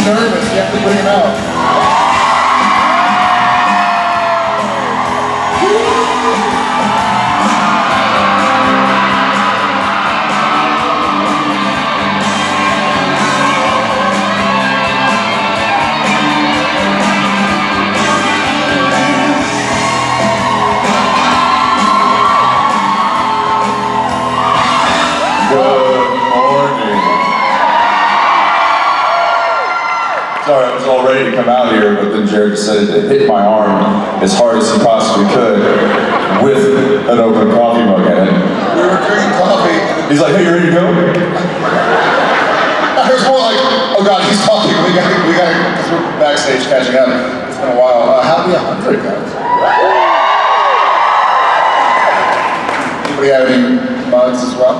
nervous. You have to bring him out. Sorry, I was all ready to come out here, but then Jared decided to hit my arm as hard as he possibly could with an open coffee mug in it. We were drinking coffee. He's like, hey, you ready to go? I was more like, oh God, he's talking. We got, because we're backstage catching up. It's been a while. Happy 100, guys. Anybody have any mugs as well?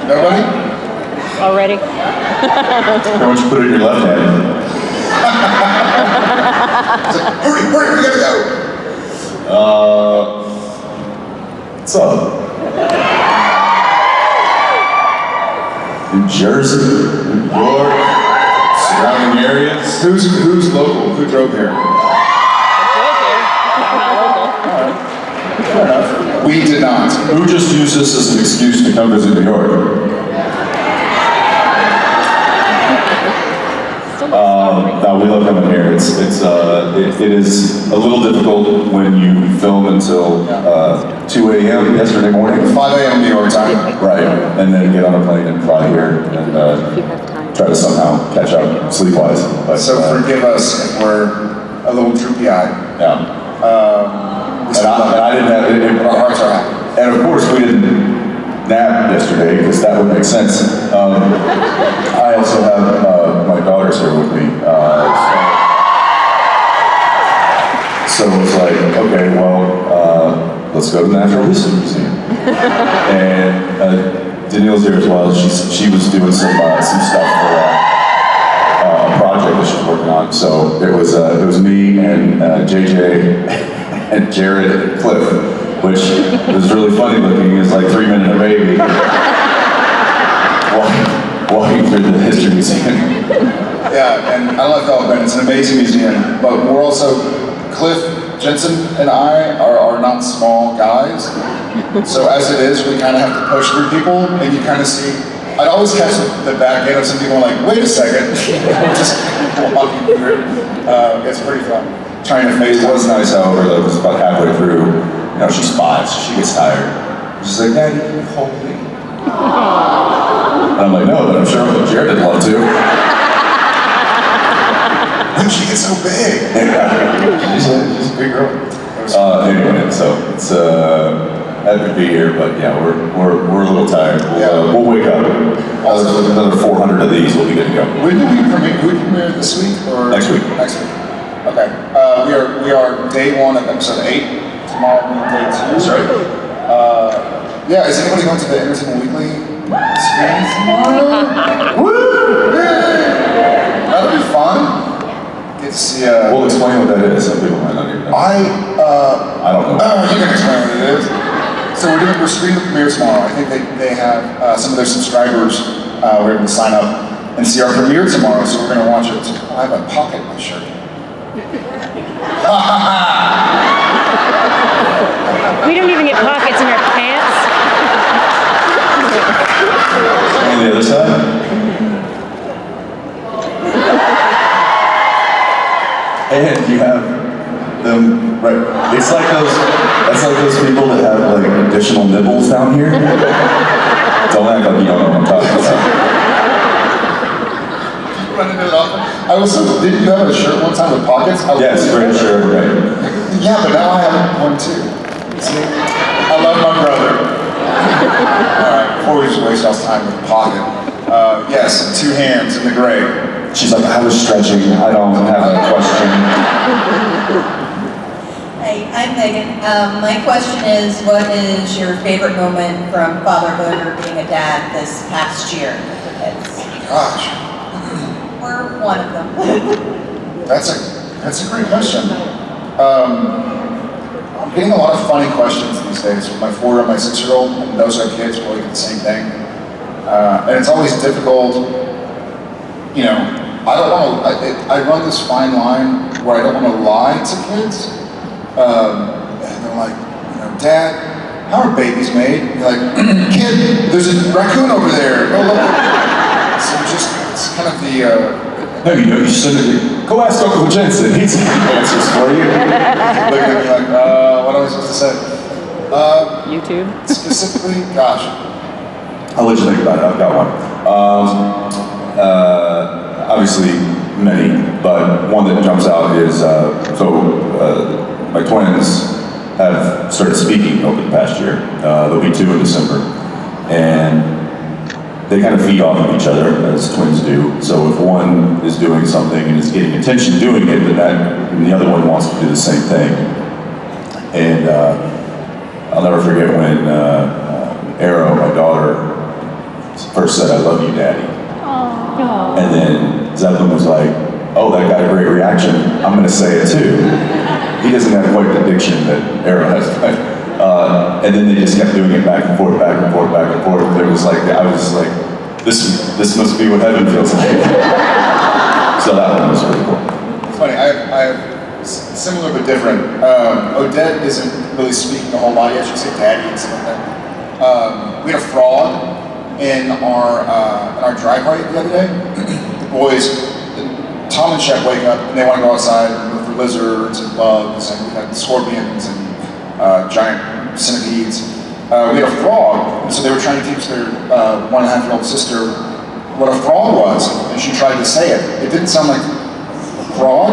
Nobody? Already? Why don't you put it in your left hand? It's like, hurry, we gotta go. What's up? New Jersey, New York, surrounding areas. Who's local? Who drove here? Fair enough. We did not. Who just used this as an excuse to come visit New York? No, we love coming here. It is a little difficult when you film until 2 a.m. yesterday morning. 5 a.m. New York time. Right, and then get on a plane and fly here and try to somehow catch up sleep-wise. But, So forgive us if we're a little droopy-eyed. Yeah. And I didn't have it. Our hearts are happy. And of course, we didn't nap yesterday because that would make sense. I also have my daughters here with me. So it's like, okay, well, let's go to the Natural History Museum. And Danielle's here as well. She was doing some stuff for a project that she's working on. So it was me and JJ and Jared and Cliff, which was really funny looking. He was like 3 minute baby walking through the history museum. Yeah, and I like all Ben. It's an amazing museum, but we're also, Cliff Jensen and I are not small guys. So as it is, we kind of have to push through people, and you kind of see, I'd always catch the back end of some people like, wait a second, just walking through. It's pretty fun. Trying to face It was nice, however, though, because about halfway through, you know, she's 5, so she gets tired. She's like, Daddy, can you hold me? And I'm like, no, but I'm sure Jared would love to. When she gets so big. She's a big girl. Anyway, so it's happy to be here, but yeah, we're a little tired. We'll wake up. Another 400 of these, we'll be good to go. When do we premiere this week or Next week? Next week. Okay. We are day 1 of episode 8. Tomorrow will be day 2. That's right. Yeah, is anybody going to the Entertainment Weekly screening tomorrow? Woo! Yay! That'll be fun. Get to see. We'll explain what that is. Some people might not even know. I don't know. You can explain what it is. So we're screening the premiere tomorrow. I think they have some of their subscribers were able to sign up and see our premiere tomorrow. So we're going to watch it. I have a pocket in my shirt. We don't even get pockets in our pants. On the other side? And you have them, right, that's like those people that have like additional nibbles down here. Don't act like you don't know what I'm talking about. Run into it often. I also, didn't you have a shirt one time with pockets? Yes, great shirt, right. Yeah, but now I have one too. See? I love my brother. Alright, before we just waste y'all's time with pocket. Yes, 2 hands in the gray. She's like, I was stretching, I don't have a question. Hey, I'm Megan. My question is, what is your favorite moment from fatherhood or being a dad this past year with the kids? Gosh, Or one of them? that's a great question. I'm getting a lot of funny questions these days with my 4 and my 6-year-old, and those are kids, really the same thing. And it's always difficult, you know, I don't want to, I run this fine line where I don't want to lie to kids. And they're like, you know, Dad, how are babies made? You're like, kid, there's a raccoon over there. Go look. So just, it's kind of the, No, you know, you shouldn't. Go ask Uncle Jensen. He's got the answers for you. look at me like, what am I supposed to say? YouTube. Specifically, gosh, I'll let you think about it. I've got one. Obviously, many, but one that jumps out is my twins have started speaking over the past year. There'll be 2 in December, and they kind of feed off of each other as twins do. So if one is doing something and is getting attention doing it, then the other one wants to do the same thing. And I'll never forget when Arrow, my daughter, first said, "I love you, Daddy." And then Zeppelin was like, "Oh, that got a great reaction. I'm going to say it too." He doesn't have quite the diction that Arrow has. And then they just kept doing it back and forth, back and forth, back and forth. And it was like, I was like, this must be what heaven feels like. So that one was really cool. it's funny, I have similar but different. Odette isn't really speaking a whole lot yet. She'll say daddy and stuff like that. We had a frog in our driveway the other day. The boys, Tom and Shep wake up and they want to go outside and look for lizards and bugs, and we had scorpions and giant centipedes. We had a frog, and so they were trying to teach their 1.5-year-old sister what a frog was, and she tried to say it. It didn't sound like frog.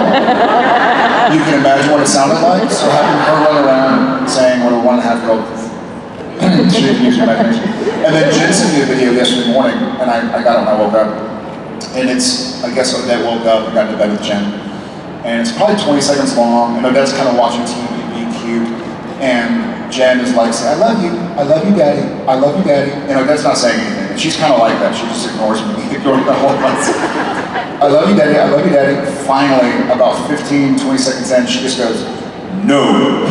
You can imagine what it sounded like. So having her run around saying what a 1.5-year-old, she didn't use her imagination. And then Jen sent me a video yesterday morning, and I got it when I woke up. And it's, I guess Odette woke up and got into bed with Jen. And it's probably 20 seconds long, and Odette's kind of watching TV, being cute. And Jen is like saying, I love you, Daddy, I love you, Daddy. And Odette's not saying anything. And she's kind of like that. She just ignores me, ignores the whole bunch. I love you, Daddy, I love you, Daddy. Finally, about 15, 20 seconds in, she just goes, no.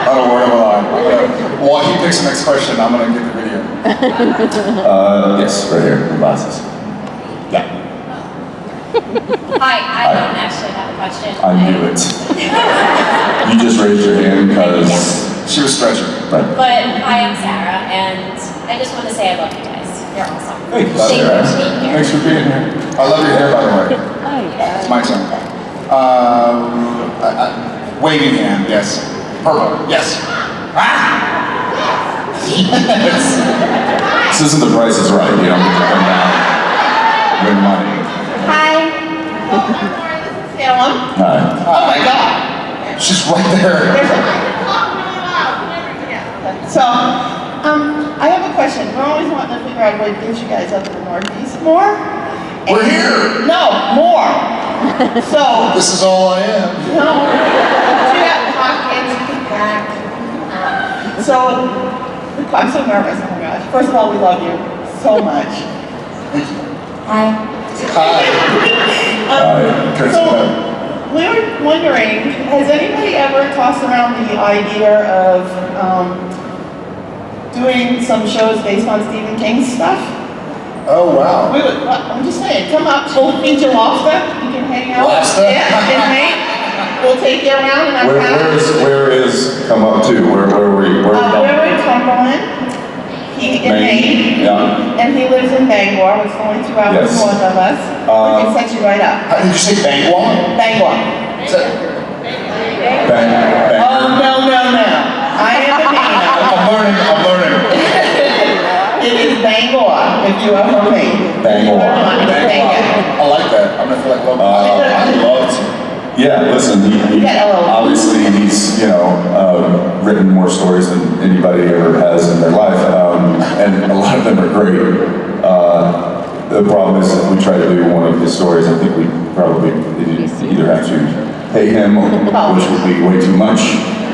Not a word of a lie. While he picks the next question, I'm going to get the video. Yes, right here, the glasses. Yeah. Hi, I don't actually have a question. I knew it. You just raised your hand because. She was stretching. Right. But hi, I'm Sarah, and I just want to say I love you guys. You're awesome. Thank you, Thank you Sarah. for being here. Thanks for being here. I love your hair, by the way. It's my turn. Waving hand, yes. Purple, yes. Ah! Yes. This isn't the Price is Right. You don't get to come down, win money. Hi. This is Salem. Hi. Oh my God. She's right there. So, I have a question. We're always wanting to figure out a way to get you guys up in the Northeast more. We're here. No, more. So, This is all I am. no. You got pockets, you can pack. So, I'm so nervous. Oh my gosh. First of all, we love you so much. Hi. Hi. Kurt's So, bed. we were wondering, has anybody ever tossed around the idea of doing some shows based on Stephen King stuff? Oh, wow. I'm just saying, come up, we'll feed you lobster, you can hang out. Lobster? Yeah, and Maine, we'll take you around in our car. Where is come up to? Where are we? Where are we We're going? in Cumberland, he in Maine, Yeah. and he lives in Bangor, which is only 2 hours Yes. north of us. We can set you right up. How did you say Bangor? Bangor. Is that- Oh, no. I am a Maine. I'm learning. It is Bangor, if you are from Maine. Bangor. Bangor. Bangor. I like that. I'm gonna feel like love. I love to. Yeah, listen, he obviously he's, written more stories than anybody ever has in their life, and a lot of them are great. The problem is if we try to do one of his stories, I think we probably either have to pay him, which would be way too much,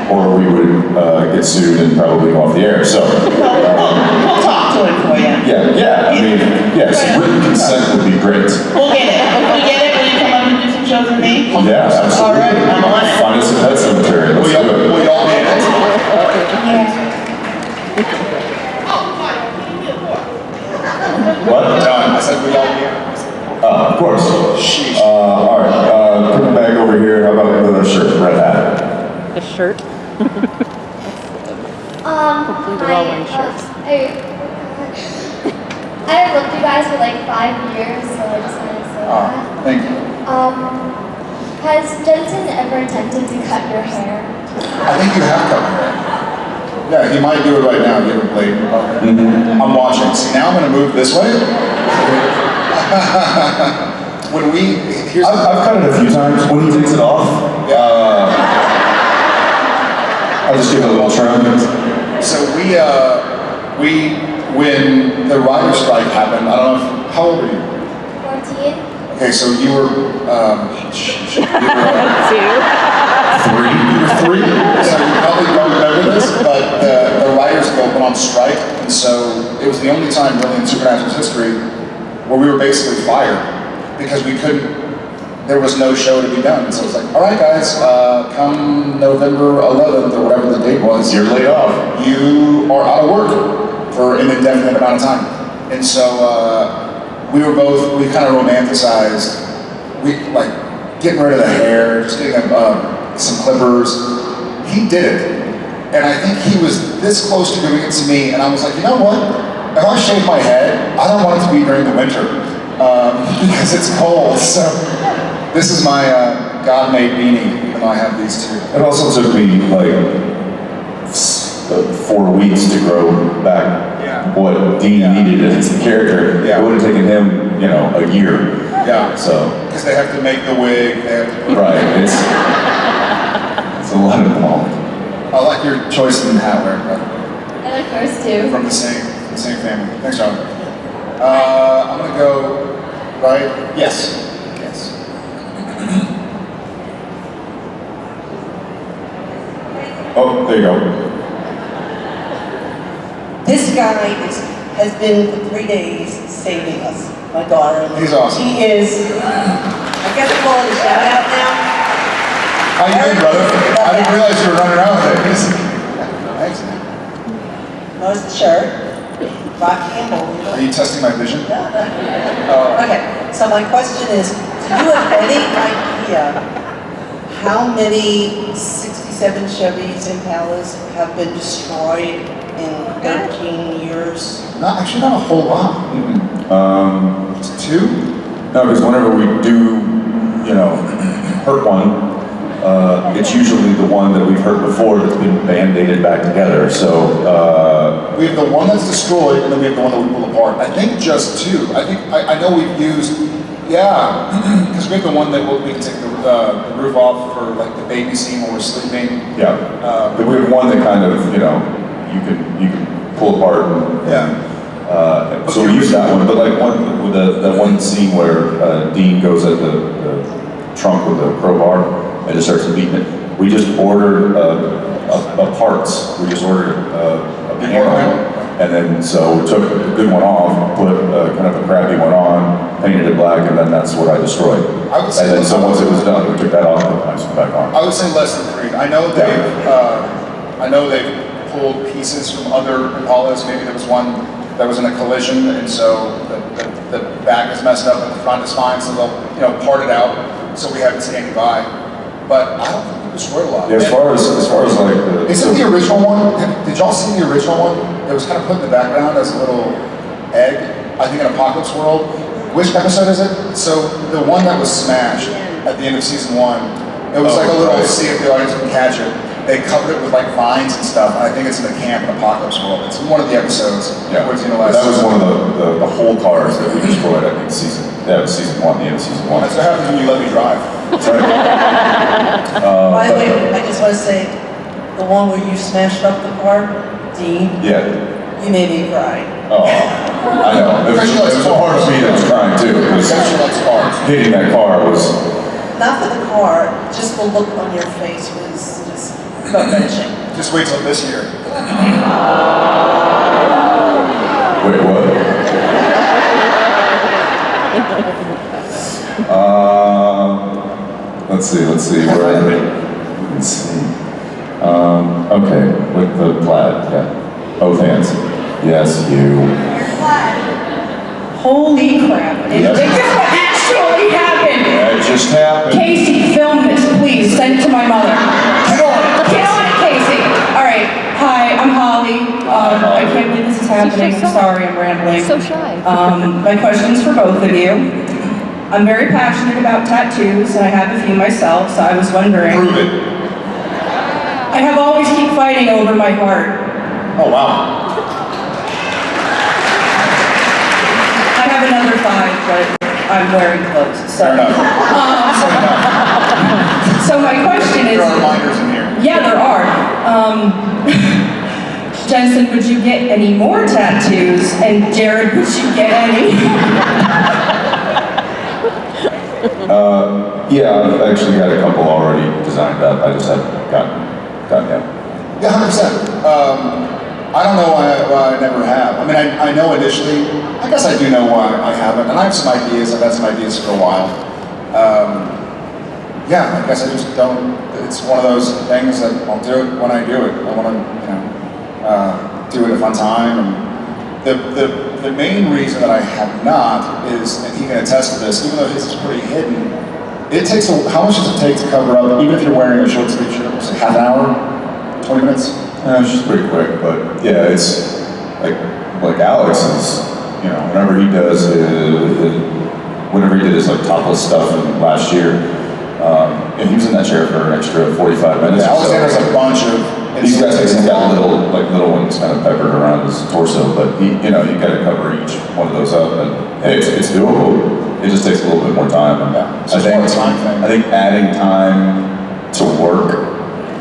or we would get sued and probably go off the air. So, We'll talk to him for you. yeah, I mean, yes, written consent would be great. We'll get it. If we get it, will you come up and do some shows with me? Yeah, absolutely. All right, I'm on it. Find us a pet cemetery. Let's do it. We all need it. Yeah. Hopefully they're all wearing shirts. I have loved you guys for like 5 years, so I just wanted to say that. Thank you. Has Jensen ever attempted to cut your hair? I think you have cut my hair. Yeah, he might do it right now. You haven't played. I'm watching. See, now I'm going to move this way. When we, here's I've cut it a few times. When he takes it off, I'll just give it a little trim. So when the writer's strike happened, I don't know if, how old were you? 14? Okay, so you were, you were 2. 3, so you probably don't remember this, but the Writers Guild went on strike, and so it was the only time really in Supernatural's history where we were basically fired because we couldn't, there was no show to be done. So it's like, all right guys, come November 11th or whatever the date was, You're laid off. you are out of work for an indefinite amount of time. And so we kind of romanticized, getting rid of the hair, just getting some clippers. He did it. And I think he was this close to doing it to me, and I was like, you know what? If I shave my head, I don't want it to be during the winter, because it's cold. So this is my God-made beanie, even though I have these two. It also took me like 4 weeks to grow back what Dean needed as the character. Yeah. It would have taken him, a year. Yeah. So, Because they have to make the wig, they have to put right, it's a lot involved. I like your choice in hat wear, brother. I like yours too. From the same family. Thanks, John. I'm gonna go right. Yes. Yes. Oh, there you go. This guy has been for 3 days saving us, my daughter. He's awesome. He is, I guess we'll call it a shout out now. How you doing, brother? I didn't realize you were running around with it. Thanks, man. Notice the shirt, Rocky and Are Bull. you testing my vision? Okay, so my question is, do you have any idea how many 67 Chevys Impalas have been destroyed in 13 years? Actually not a whole lot. It's 2? No, because whenever we do, hurt one, it's usually the one that we've hurt before that's been band-aided back together. So, We have the one that's destroyed, and then we have the one that we pull apart. I think just 2. I know we've used, because we have the one that we can take the roof off for like the baby scene when we're sleeping. yeah. But we have one that kind of, you can pull apart. And, so we use that one, but like that one scene where Dean goes at the trunk with the crowbar and just starts beating it. We just ordered parts. We just ordered a panel, and then so we took a good one off, put kind of a crappy one on, painted it black, and then that's what I destroyed. I would say and then so once it was done, we took that off and put the nice one back on. I would say less than 3. I know they've pulled pieces from other Impalas. Maybe there was one that was in a collision, and so the back is messed up, but the front is fine, so they'll part it out, so we have it standing by. But I don't think we destroyed a lot. Yeah, as far as like Isn't the original one? Did y'all see the original one? It was kind of put in the background as a little egg. I think in Apocalypse World. Which episode is it? So the one that was smashed at the end of season 1. It was like a little see if the audience can catch it. They covered it with like vines and stuff. And I think it's in the camp in Apocalypse World. It's one of the episodes. Towards the end of last that was season. one of the whole cars that we destroyed. I think season 1, the end of season 1. That's what happens when you let me drive. That's right. By the way, I just want to say, the one where you smashed up the car, Dean, Yeah. you made me cry. Oh, I know. It was a part of me that was crying too. It was She likes cars. hitting that car was. Not for the car, just the look on your face was just gut-wrenching. Just wait till this year. Wait, what? Let's see. Where are they? Let's see. Okay, with the plaid. Yeah. Both hands. Yes, you. Holy crap. Yep. This is what actually happened. That just happened. Casey, film this, please. Send it to my mother. Get on it, Casey. All right. Hi, I'm Holly. happening. so I'm sorry, I'm rambling. So shy. My question's for both of you. I'm very passionate about tattoos, and I have a few myself, so I was wondering. Prove it. I have always keep fighting over my heart. Oh, wow. I have another 5, but I'm wearing clothes. So, Fair enough. Fair enough. so my question is. There are reminders in here. Yeah, there are. Jensen, would you get any more tattoos? And Jared, would you get any? Yeah, I've actually got a couple already designed up. I just haven't gotten yet. Yeah, 100%. I don't know why I never have. I mean, I know initially, I guess I do know why I haven't, and I have some ideas, I've had some ideas for a while. Yeah, I guess I just don't, it's one of those things that I'll do it when I do it. I want to, do it if on time. And the main reason that I have not is, and he can attest to this, even though his is pretty hidden, it takes, how much does it take to cover up, even if you're wearing a short sleeve shirt, it's like half an hour, 20 minutes? It's just pretty quick, but yeah, it's like Alex is, whenever he does, whenever he did his like topless stuff last year, and he was in that chair for an extra 45 minutes. Yeah, Alexander's a bunch of. He's got little ones kind of peppered around his torso, but you got to cover each one of those up, and hey, it's doable. It just takes a little bit more time. And Yeah, it's just more of a time thing. I think adding time to work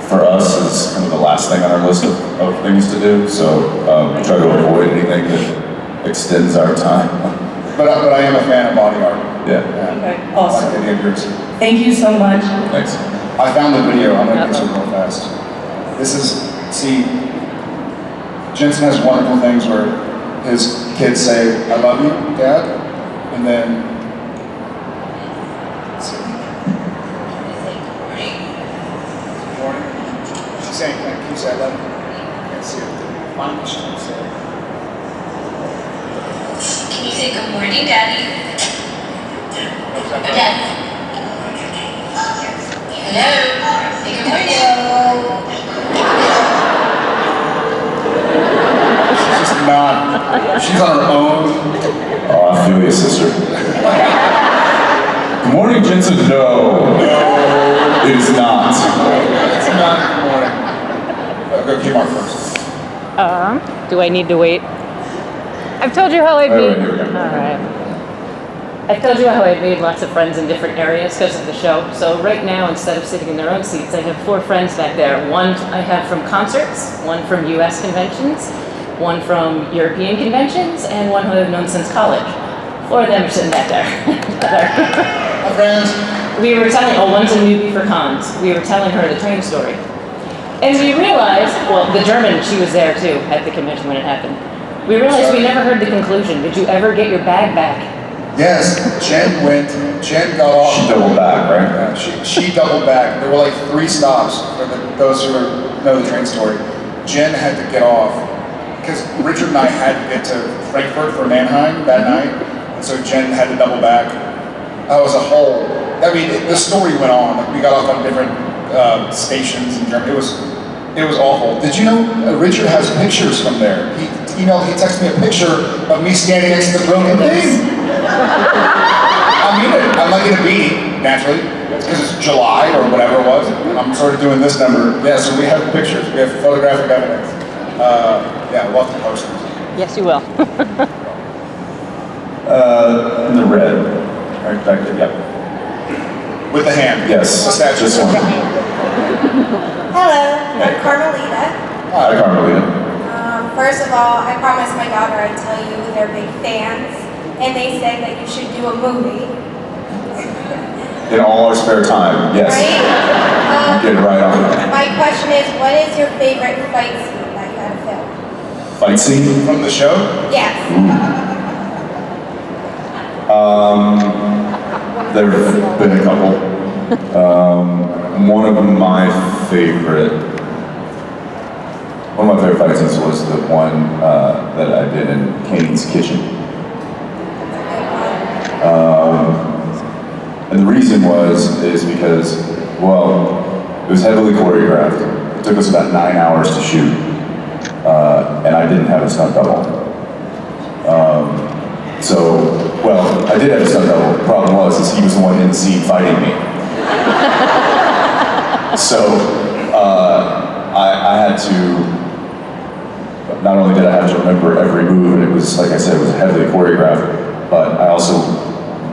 for us is kind of the last thing on our list of things to do. So we try to avoid anything that extends our time. But I am a fan of body art. Yeah. Okay, I awesome. like the idea of yours. Thank you so much. Thanks. I found the video. I'm gonna get to it real fast. This is, see, Jensen has wonderful things where his kids say, "I love you, Dad," and then. Let's see. Good morning. She's saying, "Can you say I love you?" I can't see it. Find what she's gonna say. Can you say good morning, Daddy? Okay. Dad. Hello. Say good morning. She's just not. She's on her own. Oh, I feel you, sister. Good morning, Jensen. No. No. It is not. It's not good morning. Go Kmart first. Do I need to wait? I've told you how I've All made. right, here we go. All right. I've told you how I've made lots of friends in different areas because of the show. So right now, instead of sitting in their own seats, I have 4 friends back there. One I have from concerts, one from U.S. conventions, one from European conventions, and one who I've known since college. 4 of them are sitting back there. Hi, friends. We were telling, one's a newbie for cons. We were telling her the train story. And we realized, well, the German, she was there too at the convention when it happened. We realized we never heard the conclusion. Did you ever get your bag back? Yes, Jen got off. She doubled back, right? Yeah, she doubled back. There were like 3 stops for those who know the train story. Jen had to get off because Richard and I had to get to Frankfurt for Mannheim that night, and so Jen had to double back. That was a whole. I mean, the story went on. Like, we got off on different stations in Germany. It was awful. Did you know Richard has pictures from there? He texted me a picture of me standing next to the broken thing. I mean it. I'm not gonna be naturally because it's July or whatever it was. I'm sort of doing this number. Yeah, so we have pictures. We have photographic evidence. Yeah, we'll have to post them. Yes, you will. In the red. Right back there, yep. With the hand. Yes, The statue. this one. Hello, I'm Carmelita. Hi, Carmelita. First of all, I promised my daughter I'd tell you they're big fans, and they said that you should do a movie. In all our spare time, yes. Right? Get right on that. My question is, what is your favorite fight scene that you had to film? Fight scene? From the show? Yes. There have been a couple. One of my favorite fight scenes was the one that I did in Kane's kitchen. And the reason is because, well, it was heavily choreographed. It took us about 9 hours to shoot. and I didn't have a stunt double. Well, I did have a stunt double. The problem was he was the one in the scene fighting me. So I had to, not only did I have to remember every move, and it was, like I said, it was heavily choreographed, but I also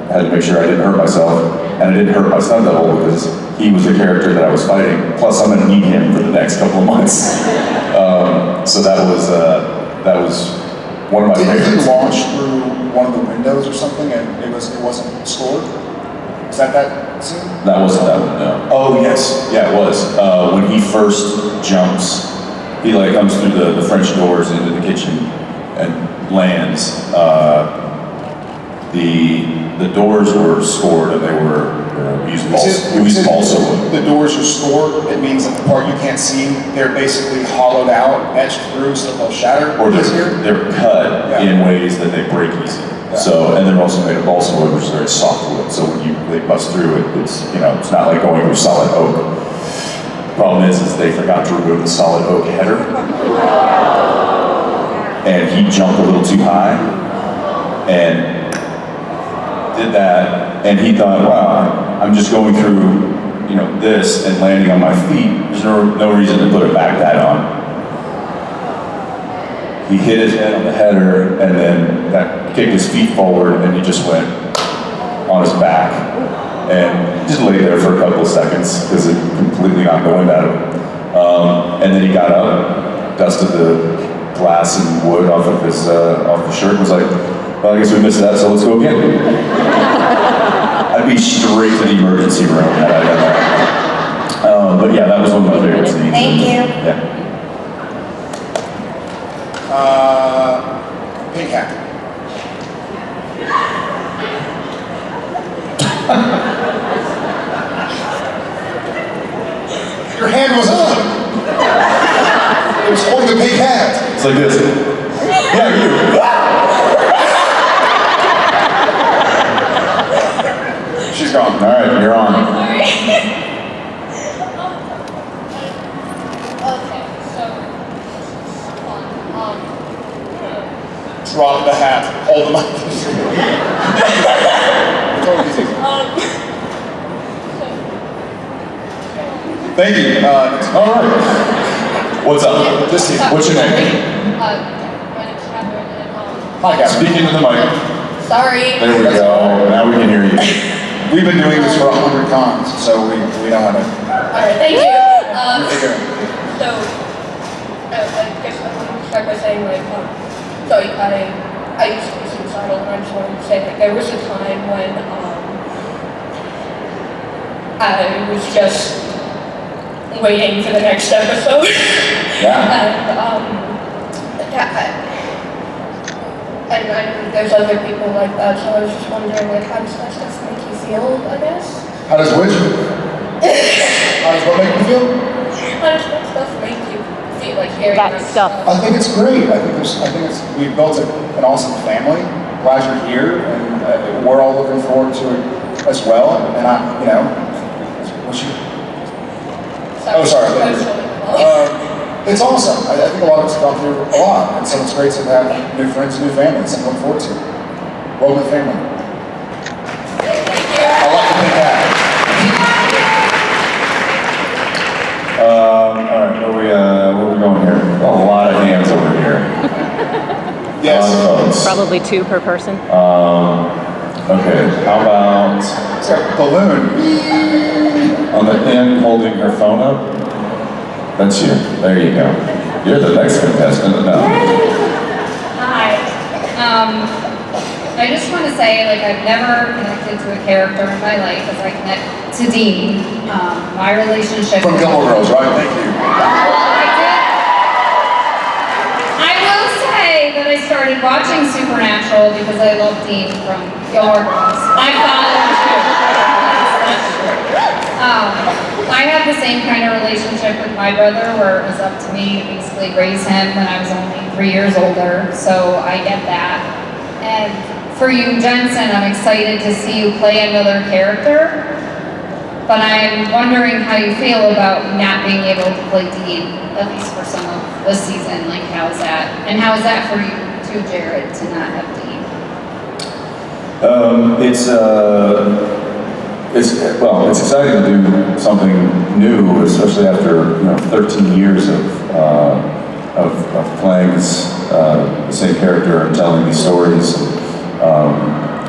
had to make sure I didn't hurt myself, and I didn't hurt my stunt double because he was the character that I was fighting, plus I'm gonna need him for the next couple of months. So that was one of my favorites. Did he launch through one of the windows or something and it wasn't scored? Is that scene? That wasn't that one, no. Oh, yes, yeah, it was. When he first jumps, he like comes through the French doors into the kitchen and lands. The doors were scored and they were used balsa wood. The doors are scored, it means that the part you can't see, they're basically hollowed out, etched through so they'll shatter. Or they're cut in ways that they break easy. Yeah. So, and they're also made of balsa wood, which is very soft wood. So when they bust through it, it's it's not like going through solid oak. Problem is they forgot to remove the solid oak header, and he jumped a little too high, and did that, and he thought, wow, I'm just going through, this and landing on my feet. There's no reason to put a back pad on. He hit his head on the header, and then that kicked his feet forward, and he just went on his back, and just lay there for a couple of seconds because it completely knocked the wind out of him. And then he got up, dusted the glass and wood off of his shirt, and was like, well, I guess we missed that, so let's go again. I'd be straight to the emergency room had I done that. But yeah, that was one of my favorite scenes. Thank you. Yeah. Pink hat. Your hand was up. It was holding the pink hat. It's like this. Yeah, you. She's gone. All right, you're on. Okay, so, Drop the hat. Hold the mic. Thank you. All right. What's up? Just here. What's your name? my name's Catherine, and, Hi, guys. Speaking to the mic. sorry. There we go. Now we can hear you. We've been doing this for 100 cons, so we know how to. Alright, thank you. Figure it. So, I guess I'm gonna start by saying, so I used to be suicidal, and I just wanted to say, there was a time when, I was just waiting for the next episode. Yeah. And I know there's other people like that, so I was just wondering, how does that stuff make you feel, I guess? How does which? How does what make you feel? How does that stuff make you feel, hearing That stuff. I think it's great. We've built an awesome family. Glad you're here, and we're all looking forward to it as well. And what's your? Oh, sorry. It's awesome. I think a lot of us have gone through a lot, and so it's great to have new friends and new families and look forward to. Welcome to the family. I like to think that. All right, where are we going here? A lot of hands over here. Yes. A lot of folks. Probably 2 per person. Okay, how about It's got a balloon. on the end holding her phone up? That's you. There you go. You're the next contestant. No. Hi. I just want to say, I've never connected to a character in my life as I connect to Dean. My relationship From Gilmore Girls, right? Thank you. I will say that I started watching Supernatural because I love Dean from Gilmore Girls. I followed too. That's true. I had the same kind of relationship with my brother where it was up to me to basically raise him when I was only 3 years older, so I get that. And for you, Jensen, I'm excited to see you play another character, but I'm wondering how you feel about not being able to play Dean, at least for some of this season. How's that? And how is that for you too, Jared, to not have Dean? It's exciting to do something new, especially after 13 years of playing this the same character and telling these stories.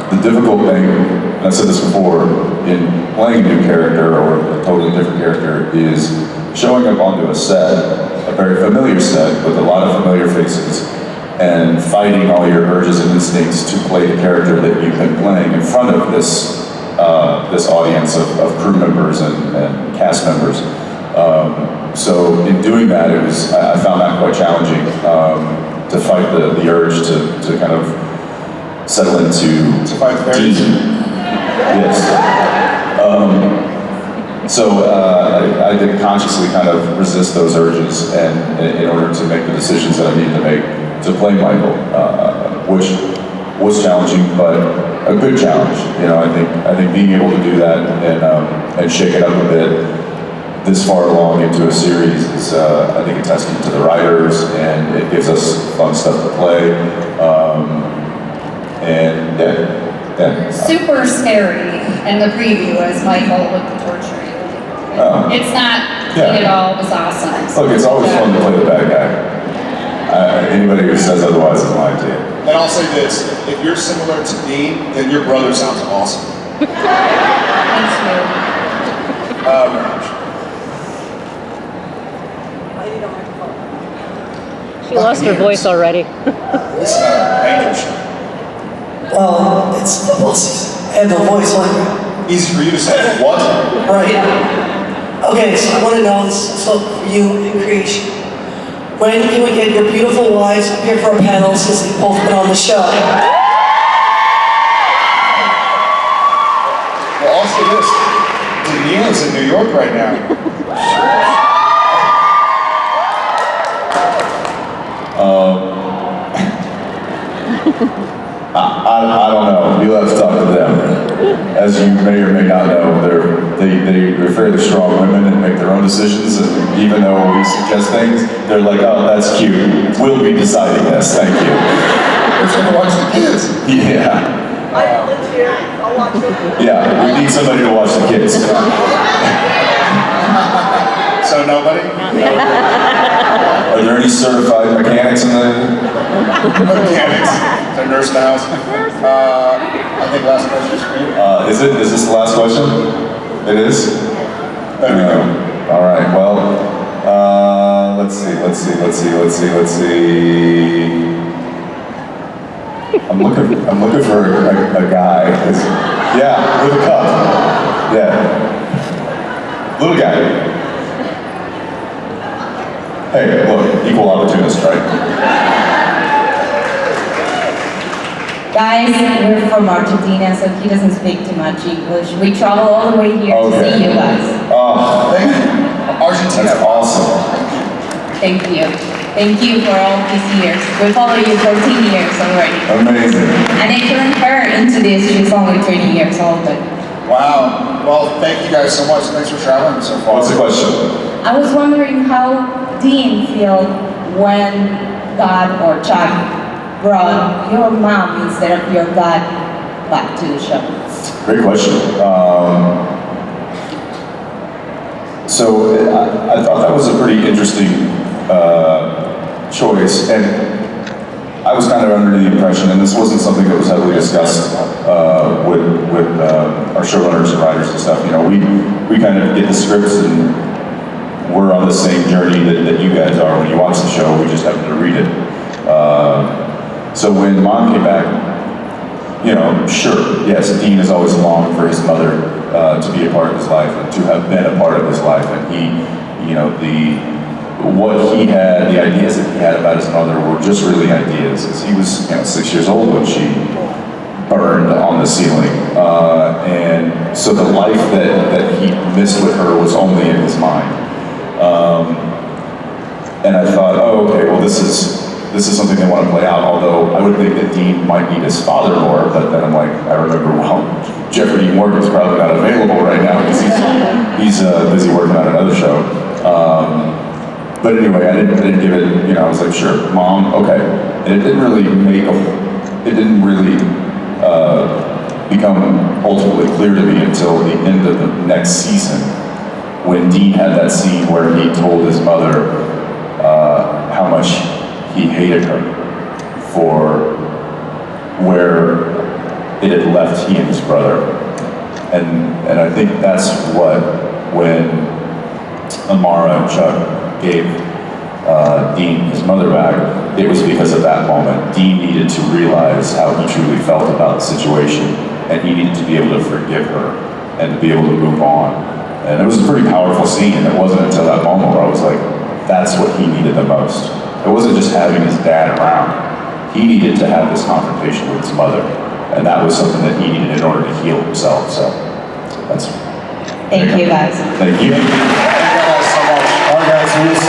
The difficult thing, and I've said this before, in playing a new character or a totally different character is showing up onto a set, a very familiar set with a lot of familiar faces, and fighting all your urges and instincts to play the character that you've been playing in front of this audience of crew members and cast members. So in doing that, I found that quite challenging to fight the urge to kind of settle into fight the Dean. Yes. I did consciously kind of resist those urges, and in order to make the decisions that I needed to make to play Michael, which was challenging, but a good challenge. I think being able to do that and shake it up a bit this far along into a series is, I think, a testament to the writers, and it gives us fun stuff to play. And yeah. Super scary in the preview as Michael with the torturing. It's not Dean at all. It was awesome. Look, it's always fun to play the bad guy. Anybody who says otherwise is lying to you. And I'll say this, if you're similar to Dean, then your brother sounds awesome. Thank you. She lost her voice already. This is not an angel show. Well, it's football season. I have no voice like that. Easy for you to say, what? Right. Okay, so I want to know this is for you in creation. When can we get your beautiful wives up here for a panel since they've both been on the show? Well, also this, Danielle is in New York right now. I don't know. You'll have to talk to them. As you may or may not know, they're fairly strong women and make their own decisions. And even though we suggest things, they're like, "Oh, that's cute. We'll be deciding this. Thank you." Who's gonna watch the kids? Yeah. I live here, I'll watch it. Yeah. We need somebody to watch the kids. So nobody? Are there any certified mechanics in the? Mechanics. Is there a nurse in the house? I think last question is for you. Is this the last question? It is? There we go. All right, well, let's see. I'm looking for a guy. Yeah, with a cup. Yeah. Little guy. Hey, look, equal opportunist, right? Guys, we're from Argentina, so he doesn't speak too much English. We travel all the way here to see you guys. Oh, thank you. Argentina. That's awesome. Thank you. Thank you for all these years. We follow you 14 years already. Amazing. And I turned her into this. She's only 20 years old, but... Wow. Well, thank you guys so much. Thanks for traveling so far. What's the question? I was wondering how Dean felt when God or Chuck brought your mom instead of your dad back to the show. Great question. So I thought that was a pretty interesting choice, and I was kind of under the impression, and this wasn't something that was heavily discussed with our showrunners and writers and stuff. We kind of get the scripts and we're on the same journey that you guys are when you watch the show. We just happen to read it. So when Mom came back, sure, yes, Dean has always longed for his mother to be a part of his life and to have been a part of his life. And the ideas that he had about his mother were just really ideas. He was 6 years old when she burned on the ceiling. And so the life that he missed with her was only in his mind. And I thought, oh, okay, well, this is something they want to play out, although I would think that Dean might need his father more, but then I'm like, I remember, well, Jeffrey Dean Morgan's probably not available right now because he's busy working on another show. But anyway, I didn't give it, you know, I was like, sure, Mom, okay. And it didn't really become ultimately clear to me until the end of the next season, when Dean had that scene where he told his mother how much he hated her for where it had left he and his brother. And I think that's what, when Amara and Chuck gave Dean his mother back, it was because of that moment. Dean needed to realize how he truly felt about the situation, and he needed to be able to forgive her and to be able to move on. And it was a pretty powerful scene, and it wasn't until that moment where I was like, that's what he needed the most. It wasn't just having his dad around. He needed to have this confrontation with his mother, and that was something that he needed in order to heal himself. So that's. Thank you guys. Thank you. Thank you guys so much. All right, guys, we will